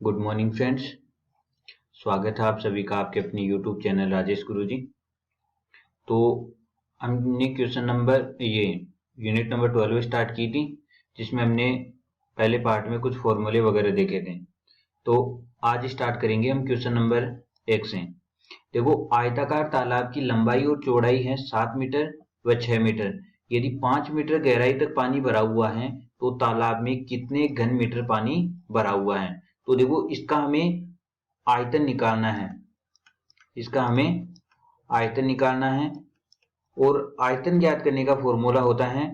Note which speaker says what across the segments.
Speaker 1: Good morning friends. स्वागत है आप सभी का आपके अपने यूट्यूब चैनल राजेश गुरुजी। तो हमने question number unit number 12 start की थी, जिसमें हमने पहले पार्ट में कुछ फॉर्मूले वगैरह देखे थे। तो आज स्टार्ट करेंगे हम क्वेश्चन नंबर 1 से। देखो, आयताकार तालाब की लंबाई और चौड़ाई है 7 मीटर व 6 मीटर। यदि 5 मीटर गहराई तक पानी भरा हुआ है तो तालाब में कितने घन मीटर पानी भरा हुआ है। तो देखो, इसका हमें आयतन निकालना है, और आयतन ज्ञात करने का फॉर्मूला होता है।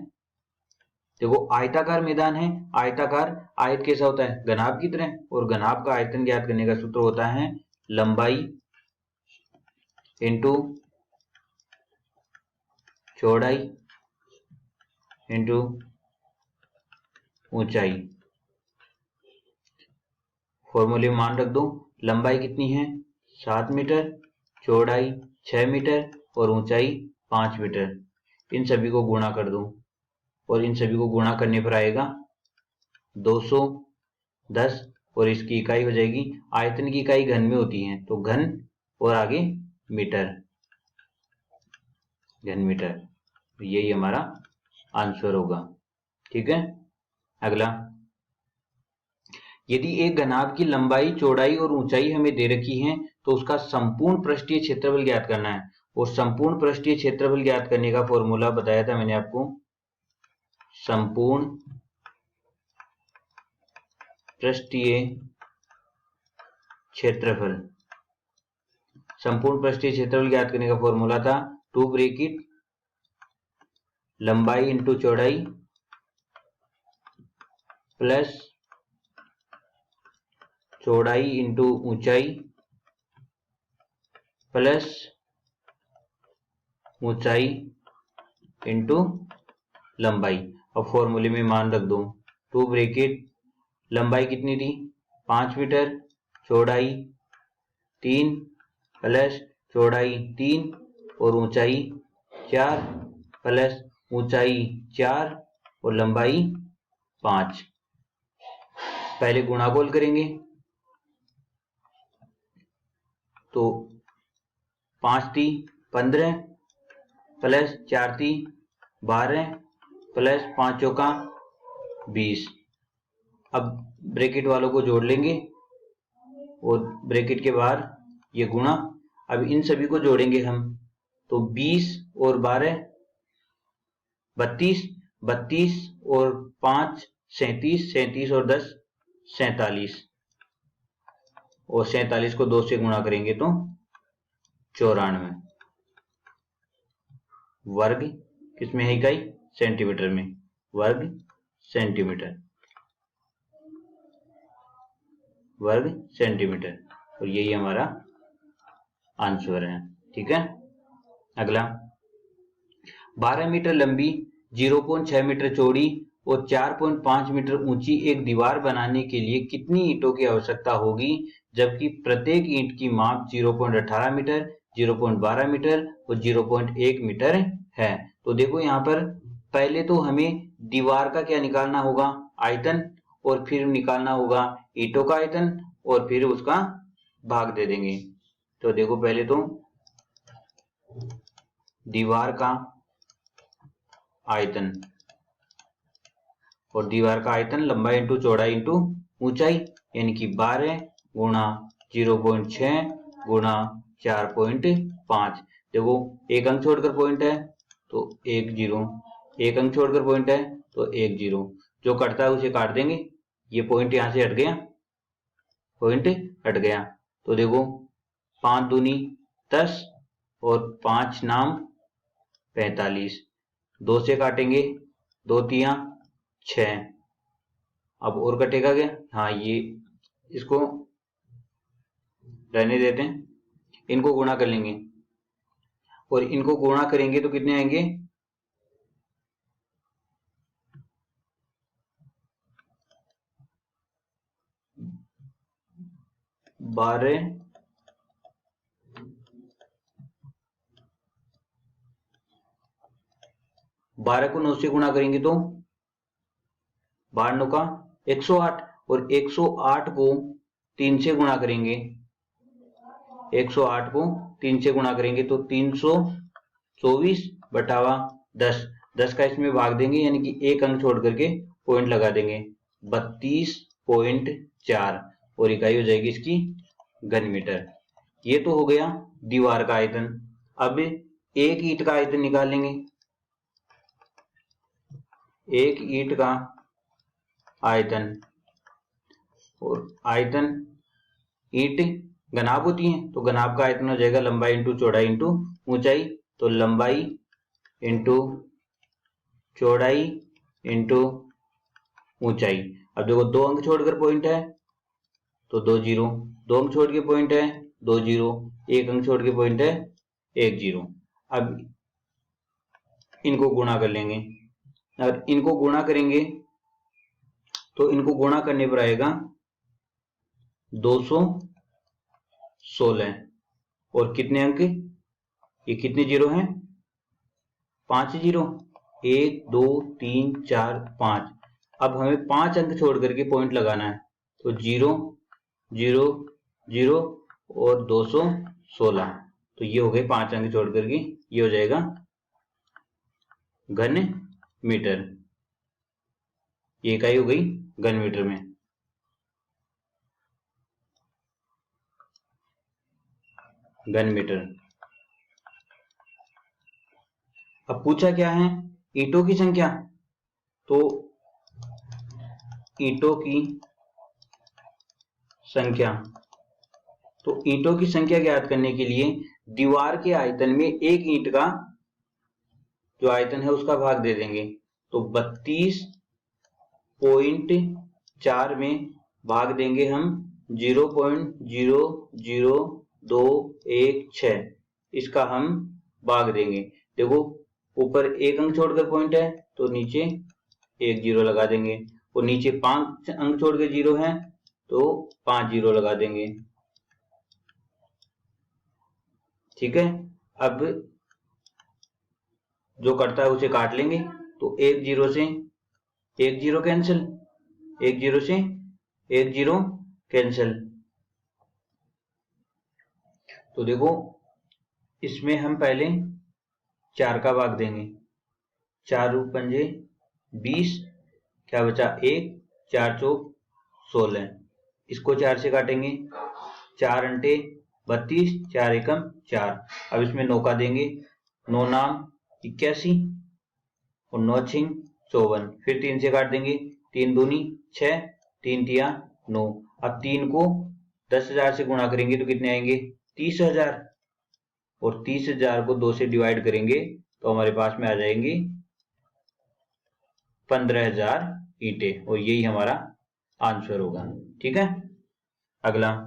Speaker 1: देखो, आयताकार मैदान है, आयताकार आयत कैसा होता है, घनाभ की तरह, और घनाभ का आयतन ज्ञात करने का सूत्र होता है लंबाई इंटू चौड़ाई इंटू ऊंचाई। फॉर्मूले में मान रख दो, लंबाई कितनी है 7 मीटर, चौड़ाई 6 मीटर और ऊंचाई 5 मीटर। इन सभी को गुणा कर दो और इन सभी को गुणा करने पर आएगा 210 और इसकी इकाई हो जाएगी, आयतन की इकाई घन में होती है तो घन और आगे मीटर, घन मीटर। यही हमारा आंसर होगा। ठीक है। अगला, यदि एक घनाभ की लंबाई, चौड़ाई और ऊंचाई हमें दे रखी है तो उसका संपूर्ण पृष्ठीय क्षेत्रफल ज्ञात करना है। और संपूर्ण पृष्ठीय क्षेत्रफल ज्ञात करने का फॉर्मूला बताया था मैंने आपको, संपूर्ण पृष्ठीय क्षेत्रफल। संपूर्ण पृष्ठीय क्षेत्रफल ज्ञात करने का फॉर्मूला था 2 ब्रैकेट लंबाई इंटू चौड़ाई प्लस चौड़ाई इंटू ऊंचाई प्लस ऊंचाई इंटू लंबाई। अब फॉर्मूले में मान रख दो, 2 ब्रैकेट लंबाई कितनी थी 5 मीटर, चौड़ाई 3 प्लस चौड़ाई 3 और ऊंचाई 4 प्लस ऊंचाई 4 और लंबाई 5। पहले गुणागोल करेंगे तो 5 × 15 प्लस 4 × 12 प्लस 5 × 20। अब ब्रैकेट वालों को जोड़ लेंगे और ब्रैकेट के बाहर ये गुणा। अब इन सभी को जोड़ेंगे हम तो 20 और 12 32, 32 और 5 37, 37 और 10 47, और 47 को 2 से गुणा करेंगे तो 94। वर्ग किसमें है इकाई, सेंटीमीटर में, वर्ग सेंटीमीटर, वर्ग सेंटीमीटर। और यही हमारा आंसर है। ठीक है। अगला, 12 मीटर लंबी, 0.6 मीटर चौड़ी और 4.5 मीटर ऊंची एक दीवार बनाने के लिए कितनी ईंटों की आवश्यकता होगी, जबकि प्रत्येक ईंट की माप 0.18 मीटर, 0.12 मीटर और 0.1 मीटर है। तो देखो, यहाँ पर पहले तो हमें दीवार का क्या निकालना होगा, आयतन, और फिर निकालना होगा ईंटों का आयतन, और फिर उसका भाग दे देंगे। तो देखो, पहले तो दीवार का आयतन, और दीवार का आयतन लंबाई इंटू चौड़ाई इंटू ऊंचाई, यानी कि 12 गुणा 0.6 गुणा 4.5। देखो, एक अंक छोड़कर पॉइंट है तो 1 0, एक अंक छोड़कर पॉइंट है तो 1 0, जो कटता है उसे काट देंगे। ये पॉइंट यहां से हट गया, पॉइंट हट गया। तो देखो, 5 दूनी 10 और 5 नाम 45, 2 से काटेंगे, 2 तियां 6। अब और कटेगा क्या, हाँ, ये इसको रहने देते हैं, इनको गुणा कर लेंगे, और इनको गुणा करेंगे तो कितने आएंगे, 12 को 9 से गुणा करेंगे तो 12 9 का 108, और 108 को 3 से गुणा करेंगे, 108 को 3 से गुणा करेंगे तो 324 बटावा 10, 10 का इसमें भाग देंगे यानी कि एक अंक छोड़ करके पॉइंट लगा देंगे, 32.4 और इकाई हो जाएगी इसकी घन मीटर। ये तो हो गया दीवार का आयतन। अब एक ईंट का आयतन निकालेंगे। एक ईंट का आयतन, और आयतन ईंट घनाभ होती है तो घनाभ का आयतन हो जाएगा लंबाई इंटू चौड़ाई इंटू ऊंचाई, तो लंबाई इंटू चौड़ाई इंटू ऊंचाई। अब देखो 2 अंक छोड़कर पॉइंट है तो 2 जीरो, 2 अंक छोड़ के पॉइंट है 2 जीरो, 1 अंक छोड़ के पॉइंट है 1 जीरो। अब इनको गुणा कर लेंगे, और इनको गुणा करेंगे तो इनको गुणा करने पर आएगा 216। और कितने अंक, ये कितने जीरो हैं, 5 जीरो, 1 2 3 4 5। अब हमें 5 अंक छोड़ करके पॉइंट लगाना है तो 0 0 0 और 216, तो ये हो गए 5 अंक छोड़ करके, ये हो जाएगा घन मीटर। ये इकाई हो गई घन मीटर में। घन मीटर। अब पूछा क्या है, ईंटों की संख्या, तो ईंटों की संख्या, तो ईंटों की संख्या ज्ञात करने के लिए दीवार के आयतन में एक ईंट का जो आयतन है उसका भाग दे देंगे, तो 32.4 में भाग देंगे हम 0.00216, इसका हम भाग देंगे। देखो ऊपर एक अंक छोड़कर पॉइंट है तो नीचे 1 जीरो लगा देंगे, और नीचे 5 अंक छोड़ के जीरो है तो 5 जीरो लगा देंगे। ठीक है, अब जो कटता है उसे काट लेंगे, तो 1 जीरो से 1 जीरो कैंसिल, 1 जीरो से 1 जीरो कैंसिल। तो देखो इसमें हम पहले 4 का भाग देंगे, 4 रूप पंजे 20, क्या बचा 1, 4 चौक 16, इसको 4 से काटेंगे, 4 अंटे 32, 4 एकम 4। अब इसमें 9 का देंगे, 9 नाम 81 और 9 छिंग 54, फिर 3 से काट देंगे, 3 दूनी 6, 3 तिया 9। अब 3 को 10,000 से गुणा करेंगे तो कितने आएंगे, 30,000, और 30,000 को 2 से डिवाइड करेंगे तो हमारे पास में आ जाएंगे 15,000 ईंटें, और यही हमारा आंसर होगा। ठीक है, अगला,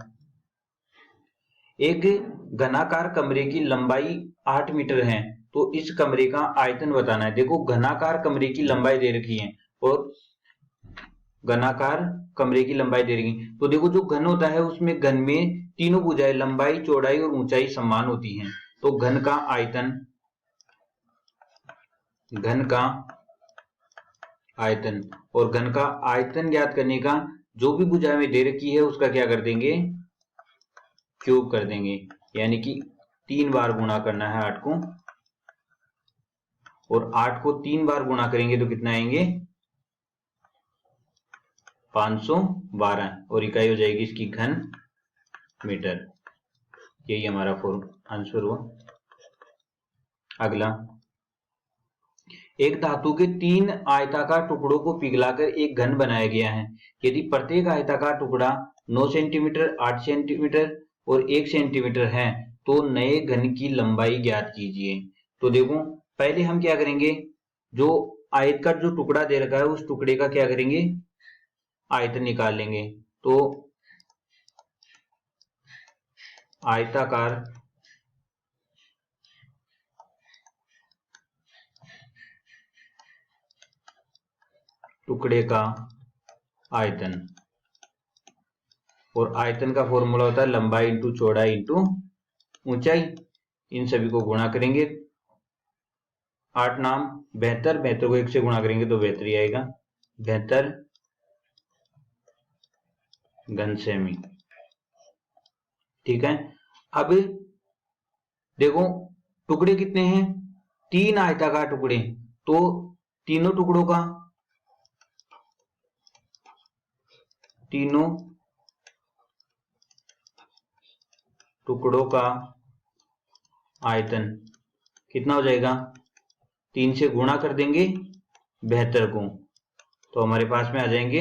Speaker 1: एक घनाकार कमरे की लंबाई 8 मीटर है तो इस कमरे का आयतन बताना है। देखो घनाकार कमरे की लंबाई दे रखी है और घनाकार कमरे की लंबाई दे रखी है, तो देखो जो घन होता है उसमें घन में तीनों भुजाएं लंबाई चौड़ाई और ऊंचाई समान होती हैं, तो घन का आयतन, घन का आयतन, और घन का आयतन ज्ञात करने का जो भी भुजा में दे रखी है उसका क्या कर देंगे, क्यूब कर देंगे, यानी कि 3 बार गुणा करना है 8 को, और 8 को 3 बार गुणा करेंगे तो कितना आएंगे 512, और इकाई हो जाएगी इसकी घन मीटर। यही हमारा आंसर हुआ। अगला, एक धातु के 3 आयताकार टुकड़ों को पिघलाकर एक घन बनाया गया है। यदि प्रत्येक आयताकार टुकड़ा 9 सेंटीमीटर, 8 सेंटीमीटर और 1 सेंटीमीटर है तो नए घन की लंबाई ज्ञात कीजिए। तो देखो पहले हम क्या करेंगे, जो आयत का जो टुकड़ा दे रखा है उस टुकड़े का क्या करेंगे, आयतन निकाल लेंगे। तो आयताकार टुकड़े का आयतन, और आयतन का फॉर्मूला होता है लंबाई इंटू चौड़ाई इंटू ऊंचाई। इन सभी को गुणा करेंगे, 8 नाम 72, 72 को 1 से गुणा करेंगे तो 72 आएगा, 72 घन सेमी। ठीक है। अब देखो टुकड़े कितने हैं, 3 आयताकार टुकड़े, तो तीनों टुकड़ों का आयतन कितना हो जाएगा, 3 से गुणा कर देंगे 72 को, तो हमारे पास में आ जाएंगे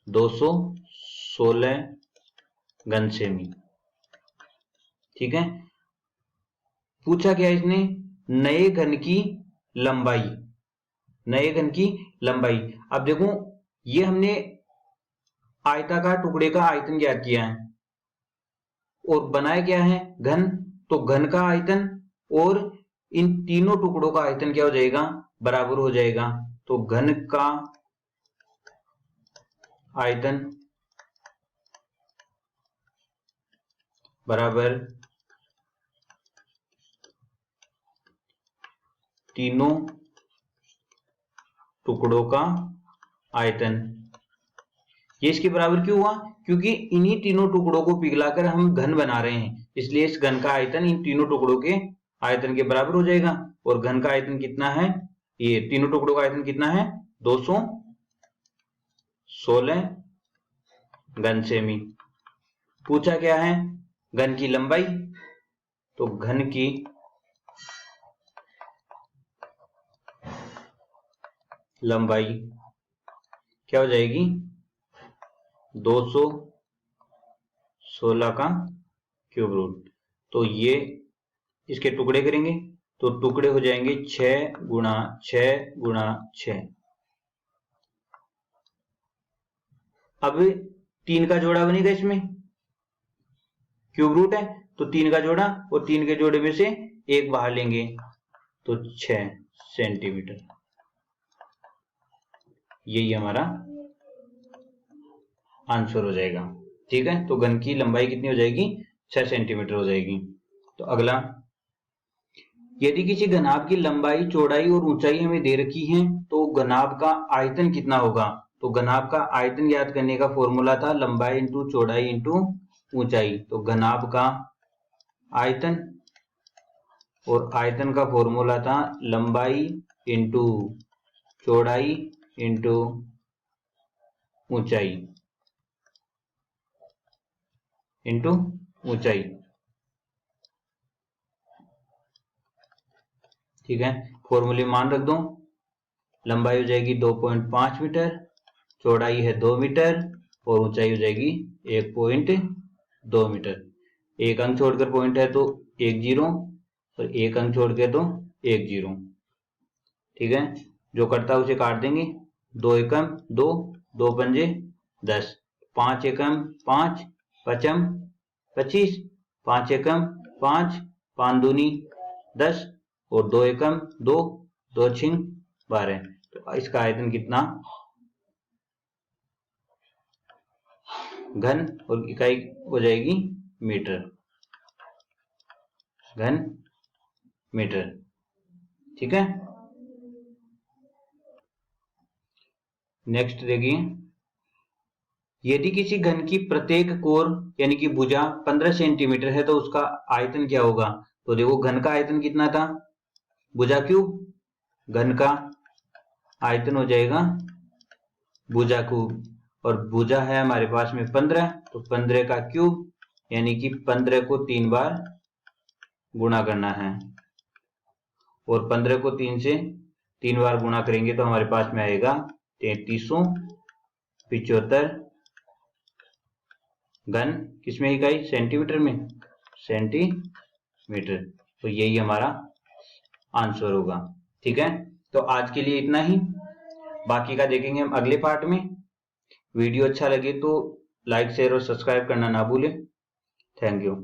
Speaker 1: 216 घन सेमी। ठीक है। पूछा क्या इसने, नए घन की लंबाई, नए घन की लंबाई। अब देखो ये हमने आयताकार टुकड़े का आयतन ज्ञात किया है और बनाया क्या है घन, तो घन का आयतन और इन तीनों टुकड़ों का आयतन क्या हो जाएगा, बराबर हो जाएगा। तो घन का आयतन बराबर तीनों टुकड़ों का आयतन। ये इसके बराबर क्यों हुआ, क्योंकि इन्हीं तीनों टुकड़ों को पिघलाकर हम घन बना रहे हैं, इसलिए इस घन का आयतन इन तीनों टुकड़ों के आयतन के बराबर हो जाएगा। और घन का आयतन कितना है, ये तीनों टुकड़ों का आयतन कितना है, 216 घन सेमी। पूछा क्या है, घन की लंबाई, तो घन की लंबाई क्या हो जाएगी, 216 का क्यूब रूट। तो ये इसके टुकड़े करेंगे तो टुकड़े हो जाएंगे 6 गुणा 6 गुणा 6। अब 3 का जोड़ा बनेगा, इसमें क्यूब रूट है तो 3 का जोड़ा, और 3 के जोड़े में से 1 बाहर लेंगे तो 6 सेंटीमीटर। यही हमारा आंसर हो जाएगा। ठीक है। तो घन की लंबाई कितनी हो जाएगी, 6 सेंटीमीटर हो जाएगी। तो अगला, यदि किसी घनाभ की लंबाई, चौड़ाई और ऊंचाई हमें दे रखी है तो घनाभ का आयतन कितना होगा। तो घनाभ का आयतन ज्ञात करने का फॉर्मूला था लंबाई इंटू चौड़ाई इंटू ऊंचाई। तो घनाभ का आयतन, और आयतन का फॉर्मूला था लंबाई इंटू चौड़ाई इंटू ऊंचाई इंटू ऊंचाई। ठीक है। फॉर्मूले मान रख दो, लंबाई हो जाएगी 2.5 मीटर, चौड़ाई है 2 मीटर और ऊंचाई हो जाएगी 1.2 मीटर। एक अंक छोड़कर पॉइंट है तो 1 0, और एक अंक छोड़ के तो 1 0। ठीक है। जो कटता उसे काट देंगे, 2 एकम 2, 2 पंजे 10, 5 एकम 5, पचम 25, 5 एकम 5, 5 दूनी 10, और 2 एकम 2, 2 छिंग 12। तो इसका आयतन कितना, घन, और इकाई हो जाएगी मीटर, घन मीटर। ठीक है। नेक्स्ट देखिए, यदि किसी घन की प्रत्येक कोर यानी कि भुजा 15 सेंटीमीटर है तो उसका आयतन क्या होगा। तो देखो घन का आयतन कितना था, भुजा क्यूब, घन का आयतन हो जाएगा भुजा क्यूब, और भुजा है हमारे पास में 15, तो 15 का क्यूब यानी कि 15 को 3 बार गुणा करना है, और 15 को 3 से 3 बार गुणा करेंगे तो हमारे पास में आएगा 3375 घन, किसमें इकाई, सेंटीमीटर में, सेंटीमीटर। तो यही हमारा आंसर होगा। ठीक है। तो आज के लिए इतना ही, बाकी का देखेंगे हम अगले पार्ट में। वीडियो अच्छा लगे तो लाइक शेयर और सब्सक्राइब करना ना भूलें। Thank you.